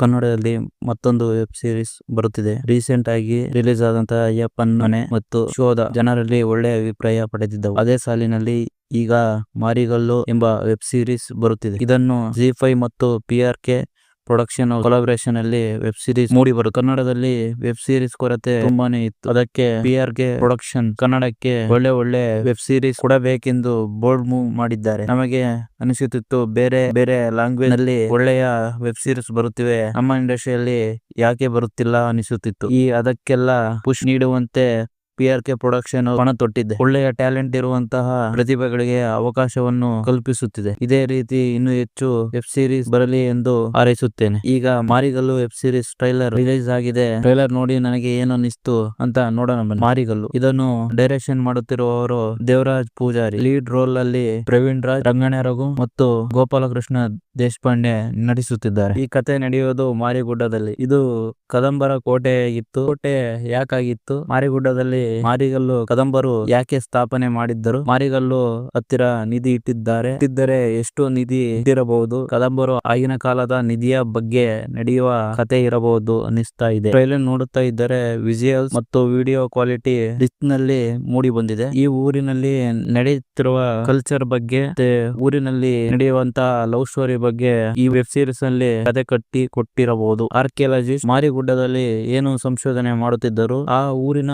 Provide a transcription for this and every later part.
ಕನ್ನಡದಲ್ಲಿ ಮತ್ತೊಂದು web series ಬರುತ್ತಿದೆ. ರೀಸೆಂಟ್ ಆಗಿ ರಿಲೀಸ್ ಆದಂತಹ ಅಯ್ಯಪ್ಪನ್ ಮನೆ ಮತ್ತು ಶೋಧ ಜನರಲ್ಲಿ ಒಳ್ಳೆಯ ಅಭಿಪ್ರಾಯ ಪಡೆದಿದ್ದವು. ಅದೇ ಸಾಲಿನಲ್ಲಿ ಈಗ ಮಾರಿಗಲ್ಲು ಎಂಬ ವೆಬ್ ಸೀರೀಸ್ ಬರುತ್ತಿದೆ. ಇದನ್ನು ಜಿ5 ಮತ್ತು PRK ಪ್ರೊಡಕ್ಷನ್ ಕೊಲಾಬರೇಷನ್ ಅಲ್ಲಿ ವೆಬ್ ಸೀರೀಸ್ ಮೂಡಿ ಬರುತ್ತೆ. ಕನ್ನಡದಲ್ಲಿ ವೆಬ್ ಸೀರೀಸ್ ಕೊರತೆ ತುಂಬಾನೇ ಇತ್ತು. ಅದಕ್ಕೆ PRK ಪ್ರೊಡಕ್ಷನ್ ಕನ್ನಡಕ್ಕೆ ಒಳ್ಳೆ ವೆಬ್ ಸೀರೀಸ್ ಕೊಡಬೇಕೆಂದು ಬೋಲ್ಡ್ ಮೂವ್ ಮಾಡಿದ್ದಾರೆ. ನಮಗೆ ಅನಿಸುತ್ತಿತ್ತು ಬೇರೆ ಬೇರೆ ಲ್ಯಾಂಗ್ವೇಜ್ ನಲ್ಲಿ ಒಳ್ಳೆಯ ವೆಬ್ ಸೀರೀಸ್ ಬರುತ್ತಿವೆ, ನಮ್ಮ ಇಂಡಸ್ಟ್ರಿಯಲ್ಲಿ ಯಾಕೆ ಬರುತ್ತಿಲ್ಲ ಅನಿಸುತ್ತಿತ್ತು. ಅದಕ್ಕೆಲ್ಲ ಪುಷ್ ನೀಡುವಂತೆ PRK ಪ್ರೊಡಕ್ಷನ್ ಪಣ ತೊಟ್ಟಿದೆ. ಒಳ್ಳೆಯ ಟ್ಯಾಲೆಂಟ್ ಇರುವಂತಹ ಪ್ರತಿಭೆಗಳಿಗೆ ಅವಕಾಶವನ್ನು ಕಲ್ಪಿಸುತ್ತಿದೆ. ಇದೇ ರೀತಿ ಇನ್ನೂ ಹೆಚ್ಚು ವೆಬ್ ಸೀರೀಸ್ ಬರಲಿ ಎಂದು ಹಾರೈಸುತ್ತೇನೆ. ಈಗ Maarigallu web series trailer release ಆಗಿದೆ. ಟ್ರೈಲರ್ ನೋಡಿ ನನಗೆ ಏನು ಅನಿಸ್ತು ಅಂತ ನೋಡೋಣ ಬನ್ನಿ. ಮಾರಿಗಲ್ಲು ಇದನ್ನು ಡೈರೆಕ್ಷನ್ ಮಾಡುತ್ತಿರುವವರು ದೇವರಾಜ್ ಪೂಜಾರಿ, ಲೀಡ್ ರೋಲ್ ಅಲ್ಲಿ ಪ್ರವೀಣ್ ರಾಜ್, ರಂಗಣ್ಣ ರಘು ಮತ್ತು ಗೋಪಾಲಕೃಷ್ಣ ದೇಶಪಾಂಡೆ ನಟಿಸುತ್ತಿದ್ದಾರೆ. ಈ ಕಥೆ ನಡೆಯುವುದು ಮಾರಿಗುಡ್ಡದಲ್ಲಿ. ಇದು ಕದಂಬರ ಕೋಟೆ ಇತ್ತು. ಕೋಟೆ ಯಾಕಾಗಿತ್ತು? ಮಾರಿಗುಡ್ಡದಲ್ಲಿ ಮಾರಿಗಲ್ಲು ಕದಂಬರು ಯಾಕೆ ಸ್ಥಾಪನೆ ಮಾಡಿದ್ದರು? ಮಾರಿಗಲ್ಲು ಹತ್ತಿರ ನಿಧಿ ಇಟ್ಟಿದ್ದರೆ ಎಷ್ಟು ನಿಧಿ ಇಟ್ಟಿರಬಹುದು? ಕದಂಬರು ಆಗಿನ ಕಾಲದ ನಿಧಿಯ ಬಗ್ಗೆ ನಡೆಯುವ ಕಥೆ ಇರಬಹುದು ಅನಿಸ್ತಾ ಇದೆ. ಟ್ರೈಲರ್ ನೋಡುತ್ತಾ ಇದ್ದರೆ ವಿಜುವಲ್ಸ್ ಮತ್ತು ವಿಡಿಯೋ ಕ್ವಾಲಿಟಿ ರಿಚ್ ನಲ್ಲಿ ಮೂಡಿ ಬಂದಿದೆ. ಈ ಊರಿನಲ್ಲಿ ನಡೆಯುತ್ತಿರುವ ಕಲ್ಚರ್ ಬಗ್ಗೆ ಮತ್ತೆ ಊರಿನಲ್ಲಿ ನಡೆಯುವಂತಹ ಲವ್ ಸ್ಟೋರಿ ಬಗ್ಗೆ ಈ ವೆಬ್ ಸೀರೀಸ್ ಅಲ್ಲಿ ಕಥೆ ಕಟ್ಟಿ ಕೊಟ್ಟಿರಬಹುದು. ಆರ್ಕಿಯಾಲಜಿಸ್ಟ್ ಮಾರಿಗುಡ್ಡದಲ್ಲಿ ಏನು ಸಂಶೋಧನೆ ಮಾಡುತ್ತಿದ್ದರು? ಆ ಊರಿನ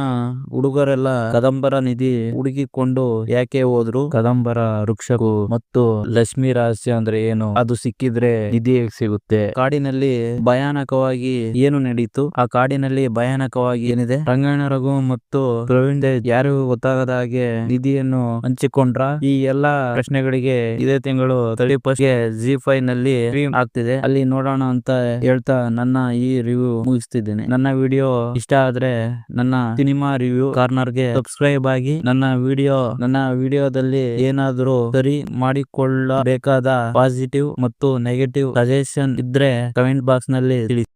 ಹುಡುಗರೆಲ್ಲ ಕದಂಬರ ನಿಧಿ ಹುಡುಕಿಕೊಂಡು ಯಾಕೆ ಹೋದ್ರು? ಕದಂಬರ ವೃಕ್ಷಕ್ಕೂ ಮತ್ತು ಲಕ್ಷ್ಮಿ ರಹಸ್ಯ ಅಂದ್ರೆ ಏನು? ಅದು ಸಿಕ್ಕಿದ್ರೆ ನಿಧಿ ಹೇಗೆ ಸಿಗುತ್ತೆ? ಕಾಡಿನಲ್ಲಿ ಭಯಾನಕವಾಗಿ ಏನು ನಡೀತು? ಆ ಕಾಡಿನಲ್ಲಿ ಭಯಾನಕವಾಗಿ ಏನಿದೆ? ರಂಗಣ್ಣ ರಘು ಮತ್ತು ಪ್ರವೀಣ್ ದೇಶ್ ಯಾರು ಗೊತ್ತಾಗದ ಹಾಗೆ ನಿಧಿಯನ್ನು ಹಂಚಿಕೊಂಡ್ರ? ಈ ಎಲ್ಲಾ ಪ್ರಶ್ನೆಗಳಿಗೆ ಇದೇ ತಿಂಗಳು 31st ಗೆ ಜಿ5 ನಲ್ಲಿ ಸ್ಟ್ರೀಮ್ ಆಗ್ತಿದೆ. ಅಲ್ಲಿ ನೋಡೋಣ ಅಂತ ಹೇಳ್ತಾ ನನ್ನ ಈ ರಿವ್ಯೂ ಮುಗಿಸ್ತಿದ್ದೀನಿ. ನನ್ನ ವಿಡಿಯೋ ಇಷ್ಟ ಆದ್ರೆ ನನ್ನ ಸಿನಿಮಾ ರಿವ್ಯೂ ಕಾರ್ನರ್ ಗೆ ಸಬ್ಸ್ಕ್ರೈಬ್ ಆಗಿ. ನನ್ನ ವಿಡಿಯೋದಲ್ಲಿ ಏನಾದರೂ ಸರಿ ಮಾಡಿಕೊಳ್ಳಬೇಕಾದ ಪಾಸಿಟಿವ್ ಮತ್ತು ನೆಗೆಟಿವ್ ಸಜೆಷನ್ ಇದ್ರೆ ಕಮೆಂಟ್ ಬಾಕ್ಸ್ ನಲ್ಲಿ ತಿಳಿಸಿ.